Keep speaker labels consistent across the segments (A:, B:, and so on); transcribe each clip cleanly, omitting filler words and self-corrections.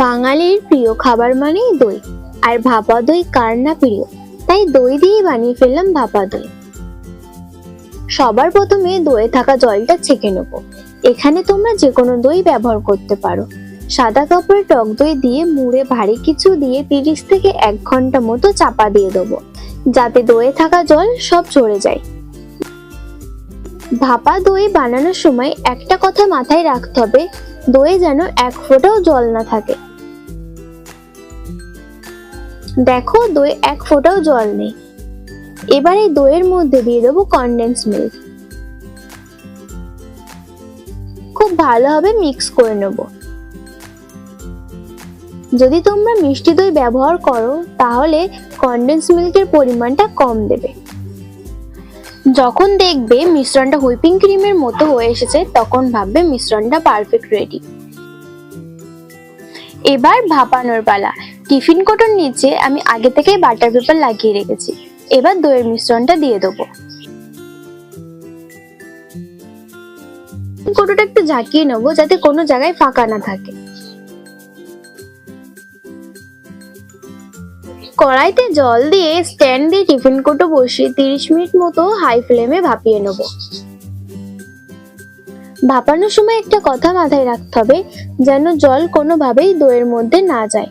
A: বাঙালির প্রিয় খাবার মানেই দই, আর ভাপা দই কার না প্রিয়। তাই দই দিয়ে বানিয়ে ফেললাম ভাপা দই। সবার প্রথমে দইয়ে থাকা জলটা ছেঁকে নেব। এখানে তোমরা যে কোনো দই ব্যবহার করতে পারো। সাদা কাপড়ে টক দই দিয়ে মুড়ে ভারী কিছু দিয়ে 30 থেকে 1 ঘন্টা মতো চাপা দিয়ে দেবো, যাতে দইয়ে থাকা জল সব ঝরে যায়। ভাপা দই বানানোর সময় একটা কথা মাথায় রাখতে হবে, দইয়ে যেন 1 ফোঁটাও জল না থাকে। দেখো, দই 1 ফোঁটাও জল নেই। এবার এই দইয়ের মধ্যে দিয়ে দেবো কনডেন্স মিল্ক। খুব ভালোভাবে মিক্স করে নেব। যদি তোমরা মিষ্টি দই ব্যবহার করো তাহলে কনডেন্স মিল্কের পরিমাণটা কম দেবে। যখন দেখবে মিশ্রণটা হুইপিং ক্রিমের মতো হয়ে এসেছে তখন ভাববে মিশ্রণটা পারফেক্ট রেডি। এবার ভাপানোর পালা। টিফিন কোটোর নিচে আমি আগে থেকেই বাটার পেপার লাগিয়ে রেখেছি। এবার দইয়ের মিশ্রণটা দিয়ে দেবো। কোটোটা একটু ঝাঁকিয়ে নেবো যাতে কোনো জায়গায় ফাঁকা না থাকে। কড়াইতে জল দিয়ে স্ট্যান্ড দিয়ে টিফিন কোটো বসিয়ে 30 মিনিট মতো হাই ফ্লেমে ভাপিয়ে নেব। ভাপানোর সময় একটা কথা মাথায় রাখতে হবে, যেন জল কোনোভাবেই দইয়ের মধ্যে না যায়।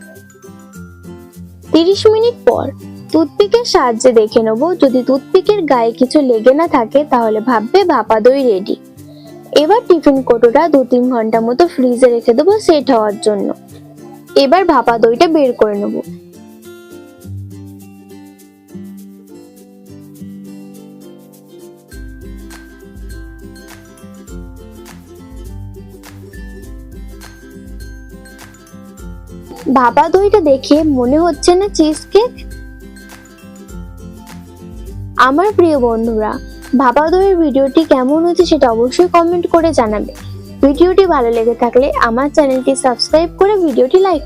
A: 30 মিনিট পর টুথপিকের সাহায্যে দেখে নেব। যদি টুথপিকের গায়ে কিছু লেগে না থাকে তাহলে ভাববে ভাপা দই রেডি। এবার টিফিন কোটোটা 2-3 ঘন্টা মতো ফ্রিজে রেখে দেবো সেট হওয়ার জন্য। এবার ভাপা দইটা বের করে নেব। ভাপা দইটা দেখে মনে হচ্ছে না চিজ কেক? আমার প্রিয় বন্ধুরা, ভাপা দইয়ের ভিডিওটি কেমন হয়েছে সেটা অবশ্যই কমেন্ট করে জানাবে। ভিডিওটি ভালো লেগে থাকলে আমার চ্যানেলটি সাবস্ক্রাইব করে ভিডিওটি লাইক